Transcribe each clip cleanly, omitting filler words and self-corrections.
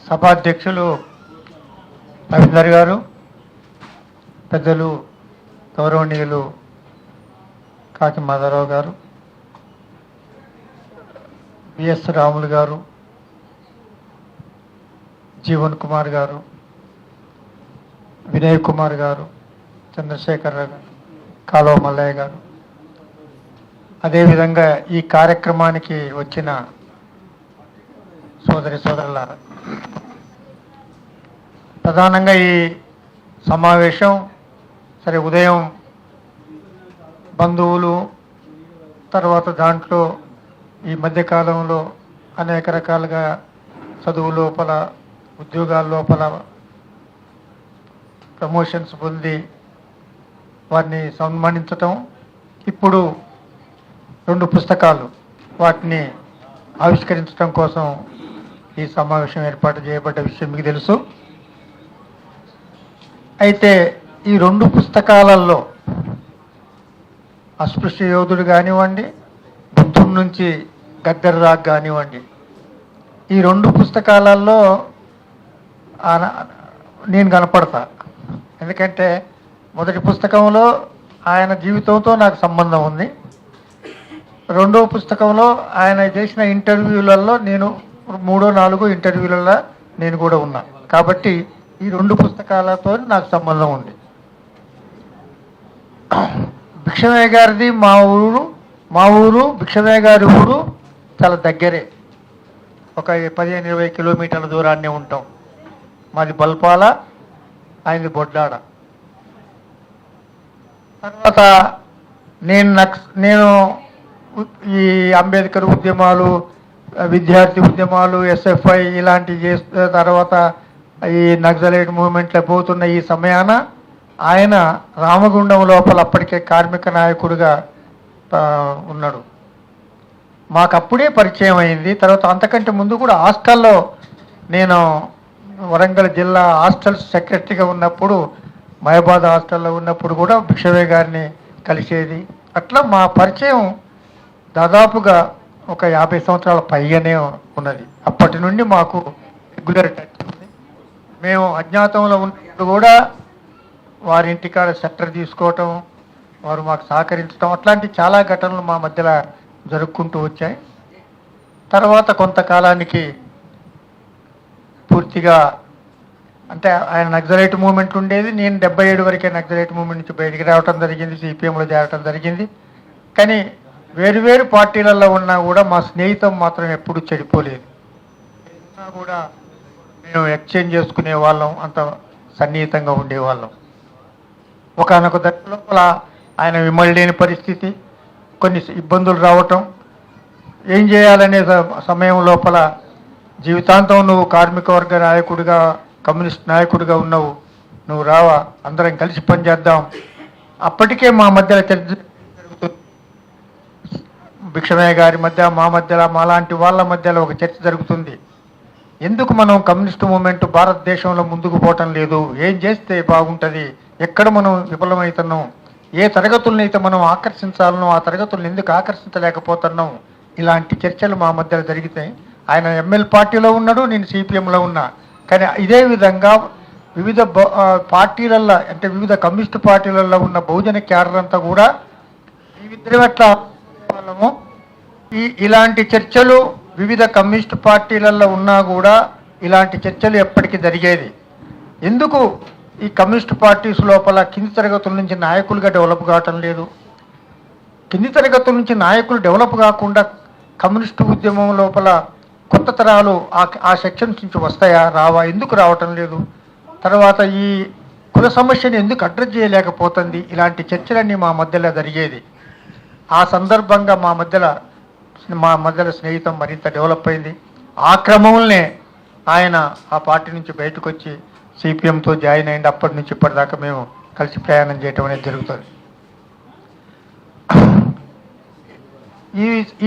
సభాధ్యక్షులు రవీందర్ గారు, పెద్దలు గౌరవనీయులు కాకి మాధవరావు గారు, బిఎస్ రాములు గారు, జీవన్ కుమార్ గారు, వినయ్ కుమార్ గారు, చంద్రశేఖర్ గారు, కాలువ మల్లయ్య గారు, అదేవిధంగా ఈ కార్యక్రమానికి వచ్చిన సోదరి సోదరులారా, ప్రధానంగా ఈ సమావేశం సరే ఉదయం బంధువులు, తర్వాత దాంట్లో ఈ మధ్యకాలంలో అనేక రకాలుగా చదువు లోపల, ఉద్యోగాల లోపల ప్రమోషన్స్ పొంది వారిని సన్మానించటం, ఇప్పుడు 2 పుస్తకాలు వాటిని ఆవిష్కరించడం కోసం ఈ సమావేశం ఏర్పాటు చేయబడ్డ విషయం మీకు తెలుసు. అయితే ఈ 2 పుస్తకాలలో అస్పృశ్య యోధుడు కానివ్వండి, బుద్ధుడి నుంచి గద్దర్ రాగ్ కానివ్వండి, ఈ 2 పుస్తకాలలో నేను కనపడతా. ఎందుకంటే మొదటి పుస్తకంలో ఆయన జీవితంతో నాకు సంబంధం ఉంది. 2వ పుస్తకంలో ఆయన చేసిన ఇంటర్వ్యూలలో నేను 3, 4 ఇంటర్వ్యూలలో నేను కూడా ఉన్నా. కాబట్టి ఈ 2 పుస్తకాలతో నాకు సంబంధం ఉంది. భిక్షమయ్య గారిది మా ఊరు భిక్షమయ్య గారి ఊరు చాలా దగ్గరే, ఒక 15-20 కిలోమీటర్ల దూరాన్నే ఉంటాం. మాది బల్పాల, ఆయనది బొడ్డాడ. తర్వాత నేను ఈ అంబేద్కర్ ఉద్యమాలు, విద్యార్థి ఉద్యమాలు, ఎస్ఎఫ్ఐ ఇలాంటివి చేస్తున్న తర్వాత ఈ నక్సలైట్ మూవ్మెంట్లో పోతున్న ఈ సమయాన ఆయన రామగుండం లోపల అప్పటికే కార్మిక నాయకుడిగా ఉన్నాడు. మాకు అప్పుడే పరిచయం అయింది. తర్వాత అంతకంటే ముందు కూడా హాస్టల్లో, నేను వరంగల్ జిల్లా హాస్టల్ సెక్రటరీగా ఉన్నప్పుడు, మహబాద్ హాస్టల్లో ఉన్నప్పుడు కూడా భిక్షమయ్య గారిని కలిసేది. అట్లా మా పరిచయం దాదాపుగా ఒక 50 సంవత్సరాల పైగానే ఉన్నది. అప్పటి నుండి మాకు రెగ్యులర్ టచ్ ఉంది. మేము అజ్ఞాతంలో ఉన్నప్పుడు కూడా వారి ఇంటికాడ సెక్టర్ తీసుకోవటం, వారు మాకు సహకరించడం, అట్లాంటి చాలా ఘటనలు మా మధ్యలో జరుపుకుంటూ వచ్చాయి. తర్వాత కొంతకాలానికి పూర్తిగా అంటే ఆయన నక్సలైట్ మూవ్మెంట్ ఉండేది. నేను 77 వరకే నక్సలైట్ మూవ్మెంట్ నుంచి బయటికి రావటం జరిగింది, సిపిఎంలో చేరటం జరిగింది. కానీ వేరు పార్టీలలో ఉన్నా కూడా మా స్నేహితం మాత్రం ఎప్పుడూ చెడిపోలేదు. కూడా మేము ఎక్స్చేంజ్ చేసుకునే వాళ్ళం, అంత సన్నిహితంగా ఉండేవాళ్ళం. ఒకనొక దశ లోపల ఆయన విమలలేని పరిస్థితి, కొన్ని ఇబ్బందులు రావటం, ఏం చేయాలనే సమయం లోపల జీవితాంతం నువ్వు కార్మిక వర్గ నాయకుడిగా, కమ్యూనిస్ట్ నాయకుడిగా ఉన్నావు, నువ్వు రావా, అందరం కలిసి పనిచేద్దాం. అప్పటికే మా మధ్యలో చర్చ జరుగుతుంది. భిక్షమయ్య గారి మధ్య, మా మధ్యలో, మాలాంటి వాళ్ళ మధ్యలో ఒక చర్చ జరుగుతుంది. ఎందుకు మనం కమ్యూనిస్ట్ మూవ్మెంట్ భారతదేశంలో ముందుకు పోవటం లేదు, ఏం చేస్తే బాగుంటుంది, ఎక్కడ మనం విఫలమవుతున్నాం, ఏ తరగతులను అయితే మనం ఆకర్షించాలనో ఆ తరగతులను ఎందుకు ఆకర్షించలేకపోతున్నాం, ఇలాంటి చర్చలు మా మధ్యలో జరిగితే. ఆయన ఎంఎల్ పార్టీలో ఉన్నాడు, నేను సిపిఎంలో ఉన్నా. కానీ ఇదే విధంగా వివిధ పార్టీలలో, అంటే వివిధ కమ్యూనిస్ట్ పార్టీలలో ఉన్న బహుజన క్యాడర్ అంతా కూడా మేమిద్దరం ఎట్లా వాళ్ళము, ఇలాంటి చర్చలు వివిధ కమ్యూనిస్ట్ పార్టీలలో ఉన్నా కూడా ఇలాంటి చర్చలు ఎప్పటికీ జరిగేది. ఎందుకు ఈ కమ్యూనిస్ట్ పార్టీస్ లోపల కింది తరగతుల నుంచి నాయకులుగా డెవలప్ కావటం లేదు? కింది తరగతుల నుంచి నాయకులు డెవలప్ కాకుండా కమ్యూనిస్టు ఉద్యమం లోపల కొత్త తరాలు ఆ సెక్షన్స్ నుంచి వస్తాయా, రావా, ఎందుకు రావటం లేదు? తర్వాత ఈ కుల సమస్యను ఎందుకు అడ్రస్ చేయలేకపోతుంది? ఇలాంటి చర్చలన్నీ మా మధ్యలో జరిగేది. ఆ సందర్భంగా మా మధ్యలో స్నేహితం మరింత డెవలప్ అయింది. ఆ క్రమంలోనే ఆయన ఆ పార్టీ నుంచి బయటకు వచ్చి సిపిఎంతో జాయిన్ అయ్యింది. అప్పటి నుంచి ఇప్పటిదాకా మేము కలిసి ప్రయాణం చేయటం అనేది జరుగుతుంది.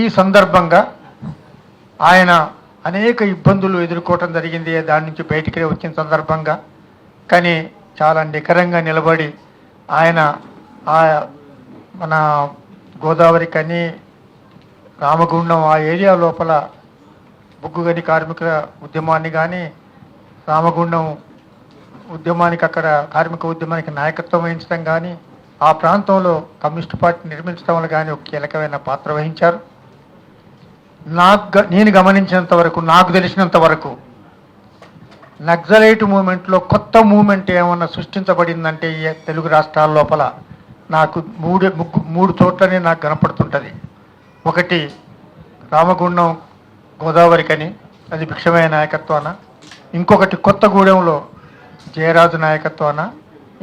ఈ సందర్భంగా ఆయన అనేక ఇబ్బందులు ఎదుర్కోవటం జరిగింది దాని నుంచి బయటికి వచ్చిన సందర్భంగా. కానీ చాలా నికరంగా నిలబడి ఆయన మన గోదావరి కని, రామగుండం ఆ ఏరియా లోపల బొగ్గు గని కార్మికుల ఉద్యమాన్ని కానీ, రామగుండం ఉద్యమానికి, అక్కడ కార్మిక ఉద్యమానికి నాయకత్వం వహించడం కానీ, ఆ ప్రాంతంలో కమ్యూనిస్ట్ పార్టీ నిర్మించడంలో కానీ ఒక కీలకమైన పాత్ర వహించారు. నేను గమనించినంత వరకు, నాకు తెలిసినంత వరకు నక్సలైట్ మూమెంట్లో కొత్త మూమెంట్ ఏమన్నా సృష్టించబడిందంటే ఈ తెలుగు రాష్ట్రాల లోపల నాకు మూడు చోట్లనే నాకు కనపడుతుంటుంది. ఒకటి రామగుండం గోదావరికని, అది భిక్షమయ్య నాయకత్వాన. ఇంకొకటి కొత్తగూడెంలో జయరాజు నాయకత్వాన.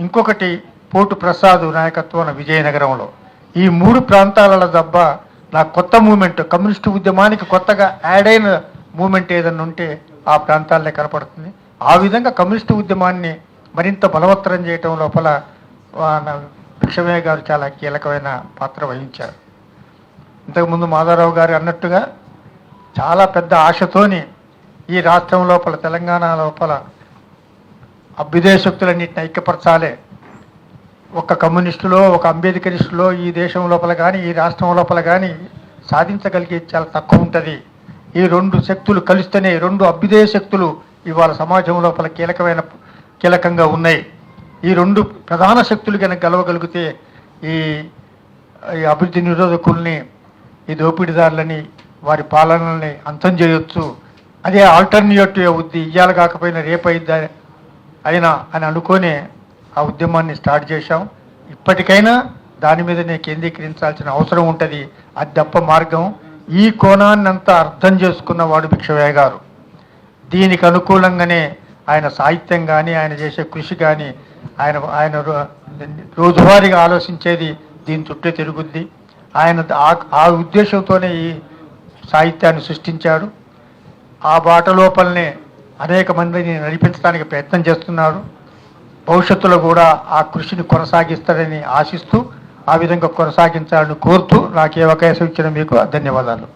ఇంకొకటి పోటు ప్రసాద్ నాయకత్వాన విజయనగరంలో. ఈ మూడు ప్రాంతాల దెబ్బ నాకు కొత్త మూమెంట్, కమ్యూనిస్టు ఉద్యమానికి కొత్తగా యాడ్ అయిన మూమెంట్ ఏదన్నా ఉంటే ఆ ప్రాంతాలనే కనపడుతుంది. ఆ విధంగా కమ్యూనిస్టు ఉద్యమాన్ని మరింత బలవత్తరం చేయటం లోపల భిక్షమయ్య గారు చాలా కీలకమైన పాత్ర వహించారు. ఇంతకుముందు మాధవరావు గారు అన్నట్టుగా చాలా పెద్ద ఆశతోని ఈ రాష్ట్రం లోపల, తెలంగాణ లోపల అభ్యుదయ శక్తులన్నింటిని ఐక్యపరచాలి, ఒక కమ్యూనిస్టులో ఒక అంబేద్కరిస్టులో ఈ దేశం లోపల కానీ ఈ రాష్ట్రం లోపల కానీ సాధించగలిగే చాలా తక్కువ ఉంటుంది. ఈ రెండు శక్తులు కలిస్తేనే, రెండు అభ్యుదయ శక్తులు ఇవాళ సమాజం లోపల కీలకంగా ఉన్నాయి. ఈ రెండు ప్రధాన శక్తులు కనుక గెలవగలిగితే ఈ అభివృద్ధి నిరోధకుల్ని, ఈ దోపిడీదారులని, వారి పాలనల్ని అంతం చేయొచ్చు. అదే ఆల్టర్నేటివ్ అవుద్ది, ఇయ్యాల కాకపోయినా రేపైద్ది అయినా అని అనుకొని ఆ ఉద్యమాన్ని స్టార్ట్ చేశాం. ఇప్పటికైనా దాని మీదనే కేంద్రీకరించాల్సిన అవసరం ఉంటుంది. అది తప్ప మార్గం. ఈ కోణాన్నంతా అర్థం చేసుకున్నవాడు భిక్షమయ్య గారు. దీనికి అనుకూలంగానే ఆయన సాహిత్యం కానీ, ఆయన చేసే కృషి కానీ, ఆయన రోజువారీగా ఆలోచించేది దీని చుట్టే తిరుగుద్ది. ఆయన ఆ ఉద్దేశంతోనే ఈ సాహిత్యాన్ని సృష్టించాడు. ఆ బాట లోపలనే అనేక మందిని నడిపించడానికి ప్రయత్నం చేస్తున్నాడు. భవిష్యత్తులో కూడా ఆ కృషిని కొనసాగిస్తారని ఆశిస్తూ, ఆ విధంగా కొనసాగించాలని కోరుతూ నాకు ఈ అవకాశం ఇచ్చిన మీకు ధన్యవాదాలు.